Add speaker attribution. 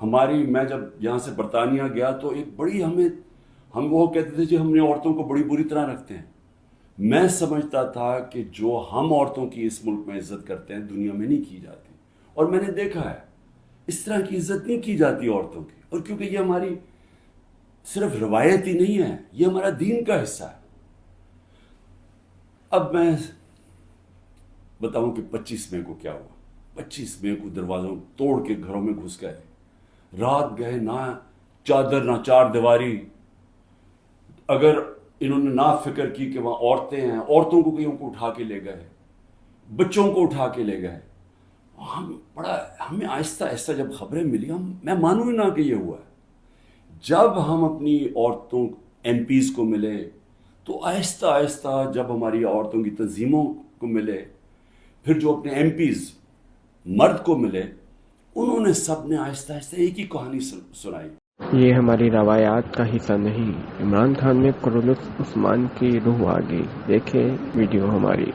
Speaker 1: میں جب یہاں سے برطانیہ گیا تو ایک بڑی ہم وہ کہتے تھے جی ہم نے عورتوں کو بڑی بری طرح رکھتے ہیں. میں سمجھتا تھا کہ جو ہم عورتوں کی اس ملک میں عزت کرتے ہیں دنیا میں نہیں کی جاتی. اور میں نے دیکھا ہے اس طرح کی عزت نہیں کی جاتی عورتوں کی. اور کیونکہ یہ ہماری صرف روایت ہی نہیں ہے، یہ ہمارا دین کا حصہ ہے. اب میں بتاؤں کہ 25 مئی کو کیا ہوا. 25 مئی کو دروازوں توڑ کے گھروں میں گھس گئے. رات گئے، نہ چادر نہ چار دیواری. اگر انہوں نے نہ فکر کی کہ وہاں عورتیں ہیں، عورتوں کو کہیں کو اٹھا کے لے گئے، بچوں کو اٹھا کے لے گئے. ہمیں آہستہ آہستہ جب خبریں ملی میں مانوں ہی نہ کہ یہ ہوا ہے. جب ہم اپنی عورتوں ایم پیز کو ملے تو آہستہ آہستہ جب ہماری عورتوں کی تنظیموں کو ملے، پھر جو اپنے ایم پیز مرد کو ملے، انہوں نے سب نے آہستہ آہستہ ایک ہی کہانی سنائی.
Speaker 2: یہ ہماری روایات کا حصہ نہیں. عمران خان میں کرولس عثمان کی روح آ گئی. دیکھیں ویڈیو ہماری.